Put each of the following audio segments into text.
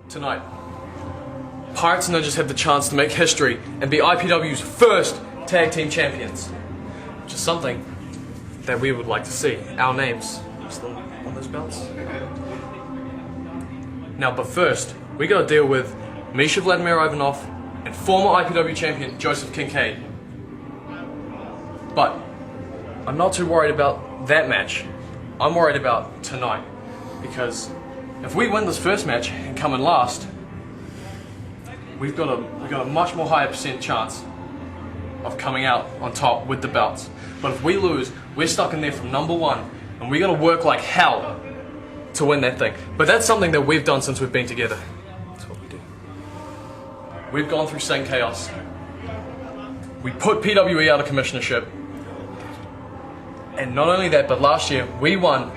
Tonight, Pirates and Ninjas have the chance to make history and be IPW's first tag team champions, which is something that we would like to see. Our names still on those belts. Now, but first, we gotta deal with Misha Vladimir Ivanov and former IPW champion Joseph Kinkade. But I'm not too worried about that match. I'm worried about tonight, because if we win this first match and come in last, we've got a much more higher percent chance of coming out on top with the belts. But if we lose, we're stuck in there from number one, and we gotta work like hell to win that thing. But that's something that we've done since we've been together. That's what we do. We've gone through St. Chaos. We put PWE out of commissionership. And not only that, but last year we won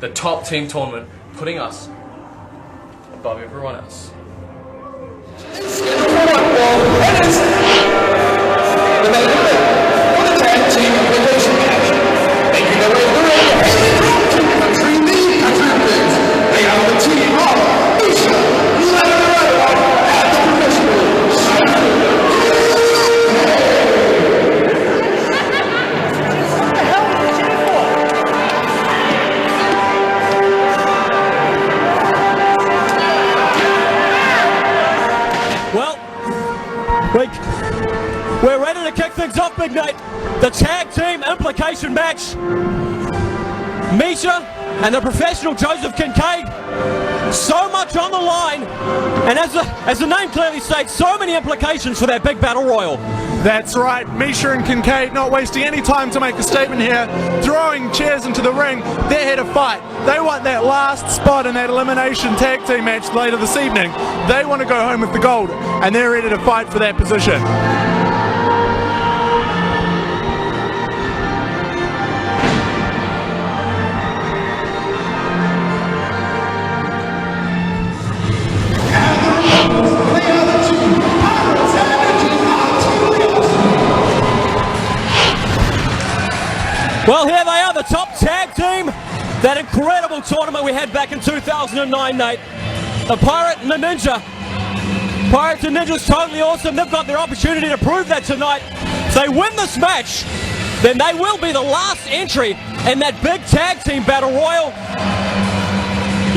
the top team tournament, putting us above everyone else. We're ready to kick things off, Big Nate. The tag team implication match. Misha and the professional Joseph Kinkade. So much on the line. And as the name clearly states, so many implications for that big battle royal. That's right, Misha and Kinkade not wasting any time to make a statement here, throwing chairs into the ring. They're here to fight. They want that last spot in that elimination tag team match later this evening. They want to go home with the gold, and they're ready to fight for that position. Well, here they are, the top tag team. That incredible tournament we had back in 2009, Nate. The Pirate and the Ninja. Pirates and Ninja's totally awesome. They've got their opportunity to prove that tonight. If they win this match, then they will be the last entry in that big tag team battle royal.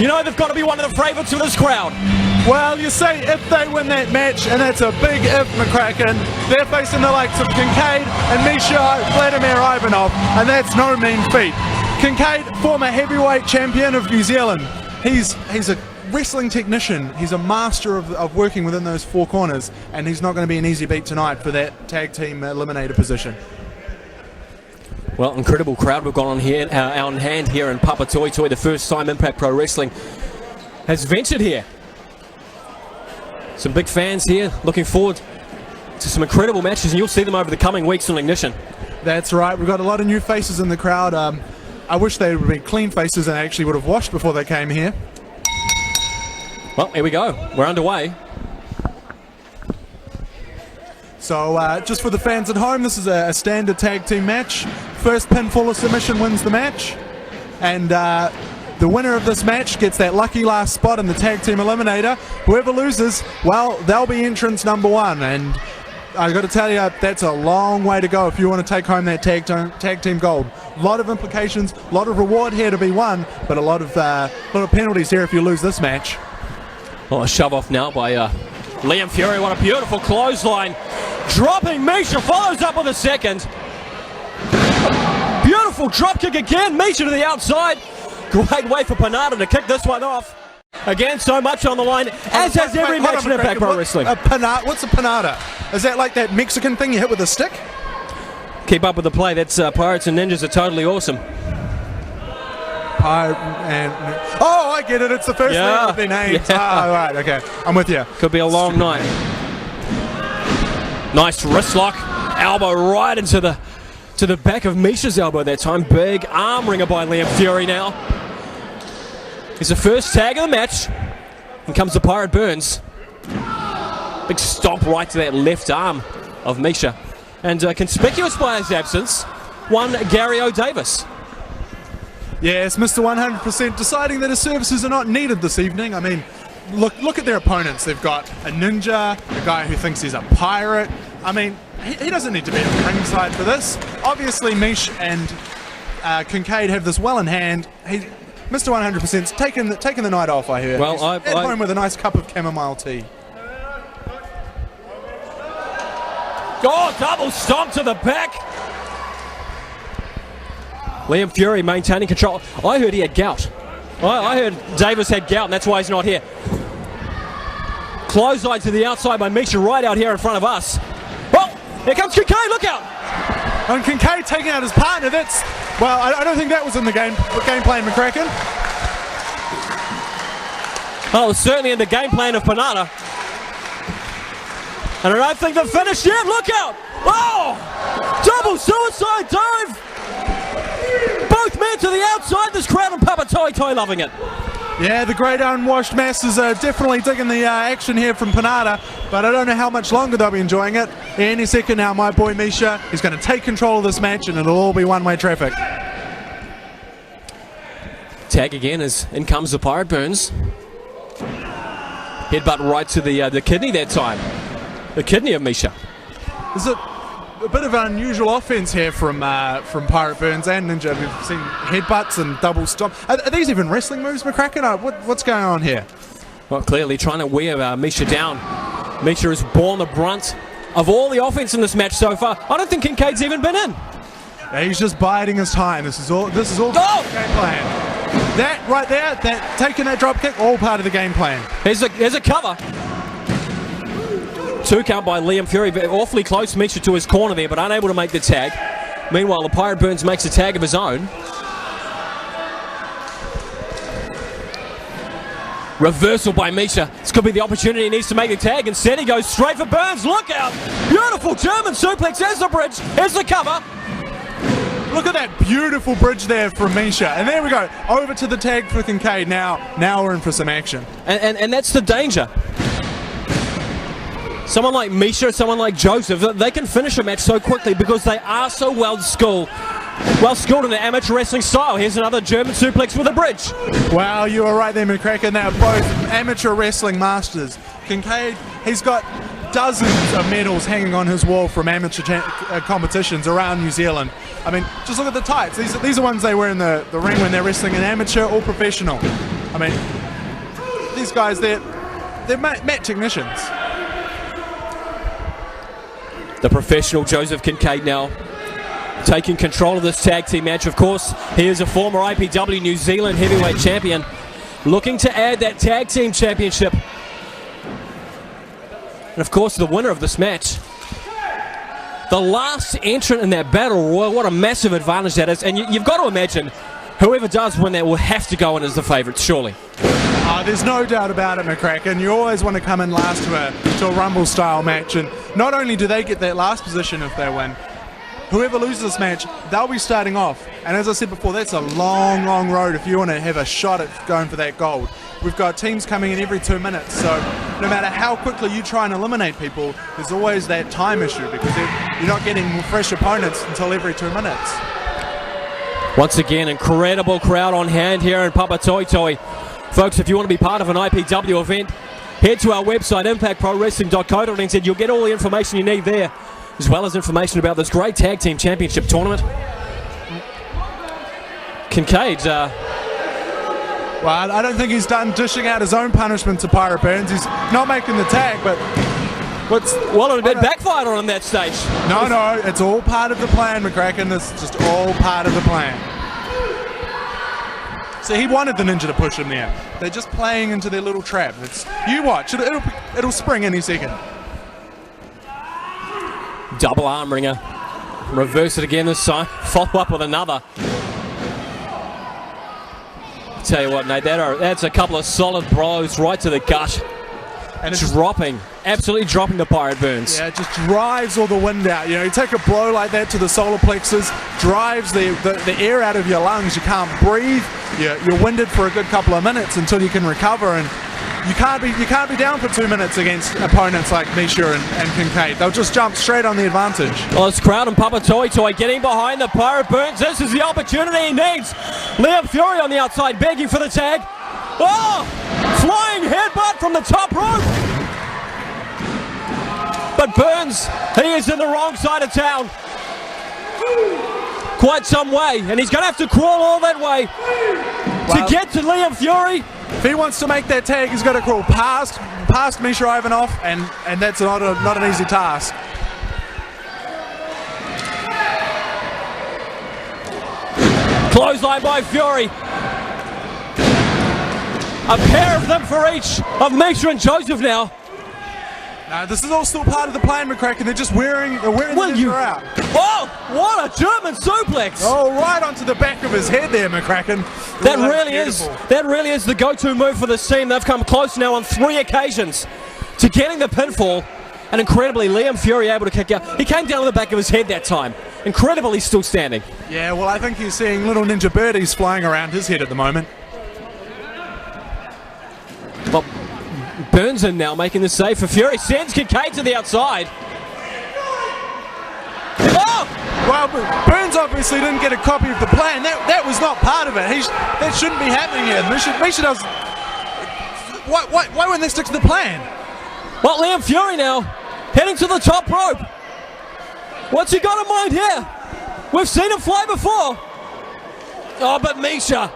You know they've got to be one of the favourites of this crowd. Well, you say if they win that match, and that's a big if, McCracken. They're facing the likes of Kinkade and Misha Vladimir Ivanov, and that's no mean feat. Kinkade, former heavyweight champion of New Zealand. He's a wrestling technician. He's a master of working within those four corners, and he's not going to be an easy beat tonight for that tag team eliminator position. Well, incredible crowd we've got on here, on hand here in Papatoetoe. The first time Impact Pro Wrestling has ventured here. Some big fans here, looking forward to some incredible matches, and you'll see them over the coming weeks on Ignition. That's right, we've got a lot of new faces in the crowd. I wish they would have been clean faces and actually would have washed before they came here. Well, here we go, we're underway. So just for the fans at home, this is a standard tag team match. First pinfall or submission wins the match, and the winner of this match gets that lucky last spot in the tag team eliminator. Whoever loses, well, they'll be entrance number one, and I got to tell you, that's a long way to go if you want to take home that tag team gold. A lot of implications, a lot of reward here to be won, but a lot of penalties here if you lose this match. Well, a shove off now by Liam Fury. What a beautiful clothesline. Dropping Misha, follows up with a second. Beautiful drop kick again. Misha to the outside. Great way for Panada to kick this one off. Again, so much on the line, as has every match in Impact Pro Wrestling. What's a panada? Is that like that Mexican thing you hit with a stick? Keep up with the play. That's Pirates and Ninjas are totally awesome. Oh, I get it. It's the first name of their names. Yeah. Right, okay. I'm with you. Could be a long night. Nice wrist lock. Elbow right into the back of Misha's elbow that time. Big arm ringer by Liam Fury now. It's the first tag of the match. And comes the Pirate Burns. Big stomp right to that left arm of Misha. And conspicuous by his absence, one Gary O'Davis. Yes, Mr. 100% deciding that his services are not needed this evening. I mean, look at their opponents. They've got a ninja, a guy who thinks he's a pirate. I mean, he doesn't need to be at the ringside for this. Obviously, Mish and Kinkade have this well in hand. Mr. 100%'s taking the night off, I hear. Well, He's at home with a nice cup of chamomile tea. Oh, double stomp to the back. Liam Fury maintaining control. I heard he had gout. I heard Davis had gout, and that's why he's not here. Clothesline to the outside by Misha right out here in front of us. Oh, here comes Kinkade, look out! And Kinkade taking out his partner, that's... Well, I don't think that was in the game plan, McCracken. Oh, it was certainly in the game plan of Panada. And I don't think they've finished yet, look out! Oh! Double suicide dive! Both men to the outside, this crowd and Papa Toi Toi loving it. Yeah, the great unwashed masses are definitely digging the action here from Panada, but I don't know how much longer they'll be enjoying it. Any second now, my boy Misha is going to take control of this match, and it'll all be one-way traffic. Tag again as in comes the Pirate Burns. Headbutt right to the kidney that time. The kidney of Misha. Is it a bit of an unusual offense here from Pirate Burns and Ninja? We've seen headbutts and double stomp. Are these even wrestling moves, McCracken? What's going on here? Well, clearly trying to wear Misha down. Misha has borne the brunt of all the offense in this match so far. I don't think Kinkade's even been in. Yeah, he's just biding his time. This is all Oh! game plan. That right there, taking that drop kick, all part of the game plan. Here's a cover. 2 count by Liam Fury, awfully close Misha to his corner there, but unable to make the tag. Meanwhile, the Pirate Burns makes a tag of his own. Reversal by Misha. This could be the opportunity he needs to make the tag. Instead, he goes straight for Burns. Look out! Beautiful German suplex as the bridge. Here's the cover. Look at that beautiful bridge there from Misha. And there we go. Over to the tag for Kinkade. Now we're in for some action. And that's the danger. Someone like Misha, someone like Joseph, they can finish a match so quickly because they are so well schooled in the amateur wrestling style. Here's another German suplex with a bridge. Wow, you were right there, McCracken. They're both amateur wrestling masters. Kinkade, he's got dozens of medals hanging on his wall from amateur competitions around New Zealand. I mean, just look at the tights. These are ones they wear in the ring when they're wrestling an amateur or professional. I mean, these guys, they're mat technicians. The professional Joseph Kinkade now taking control of this tag team match. Of course, he is a former IPW New Zealand heavyweight champion, looking to add that tag team championship. And of course, the winner of this match, the last entrant in that battle royal. What a massive advantage that is. And you've got to imagine whoever does win that will have to go in as the favourites, surely. There's no doubt about it, McCracken. You always want to come in last to a Rumble-style match, and not only do they get that last position if they win, whoever loses this match, they'll be starting off. And as I said before, that's a long, long road if you want to have a shot at going for that gold. We've got teams coming in every 2 minutes, so no matter how quickly you try and eliminate people, there's always that time issue because you're not getting fresh opponents until every 2 minutes. Once again, incredible crowd on hand here in Papa Toi Toi. Folks, if you want to be part of an IPW event, head to our website, impactprowrestling.co.nz. You'll get all the information you need there, as well as information about this great tag team championship tournament. Kinkade, well, I don't think he's done dishing out his own punishment to Pirate Burns. He's not making the tag, but well, it backfired on him that stage. No, it's all part of the plan, McCracken. It's just all part of the plan. So he wanted the ninja to push him there. They're just playing into their little trap. You watch, it'll spring any second. Double arm wringer. Reverse it again this time. Follow up with another. Tell you what, Nate, that's a couple of solid blows right to the gut. And it's absolutely dropping the Pirate Burns. Yeah, it just drives all the wind out. You know, you take a blow like that to the solar plexus, drives the air out of your lungs. You can't breathe. You're winded for a good couple of minutes until you can recover. And you can't be down for 2 minutes against opponents like Misha and Kinkade. They'll just jump straight on the advantage. Well, this crowd and Papa Toi Toi getting behind the Pirate Burns. This is the opportunity he needs. Liam Fury on the outside begging for the tag. Oh! Flying headbutt shot from the top rope. But Burns, he is in the wrong side of town. Quite some way, and he's going to have to crawl all that way to get to Liam Fury. If he wants to make that tag, he's got to crawl past Misha Ivanov, and that's not an easy task. Clothesline by Fury. A pair of them for each of Misha and Joseph now. No, this is all still part of the plan, McCracken. They're just wearing the ninja out. Oh, what a German suplex! Oh, right onto the back of his head there, McCracken. That Oh, really is the go-to move for this team. They've come close now on 3 occasions to getting the pinfall, and incredibly, Liam Fury able to kick out. He came down on the back of his head that time. Incredible, he's still standing. Yeah, well, I think he's seeing little ninja birdies flying around his head at the moment. Well, Burns in now, making the save for Fury. Sends Kinkade to the outside. Oh! Well, Burns obviously didn't get a copy of the plan. That was not part of it. That shouldn't be happening here. Misha does. Why wouldn't they stick to the plan? Well, Liam Fury now heading to the top rope. What's he got in mind here? We've seen him fly before. Oh, but Misha.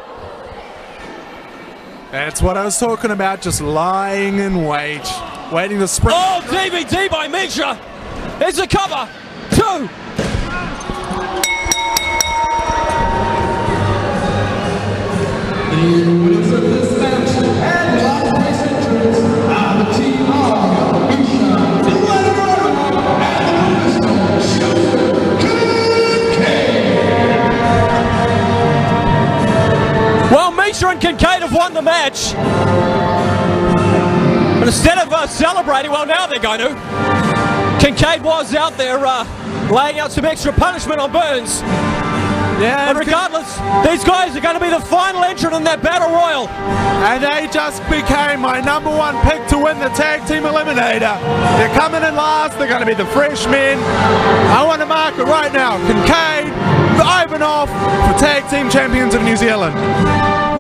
That's what I was talking about, just lying in wait, waiting to sprint. Oh, DVD by Misha. It's a cover. 2. The winners of this match and last place entrants are the team of Misha, and the Kinkade. Well, Misha and Kinkade have won the match. But instead of celebrating, well, now they're going to. Kinkade was out there laying out some extra punishment on Burns. Yeah, But regardless, these guys are going to be the final entrant in that Battle Royal. and they just became my #1 pick to win the Tag Team Eliminator. They're coming in last, they're going to be the fresh men. I want to mark it right now. Kinkade, Ivanov for Tag Team Champions of New Zealand.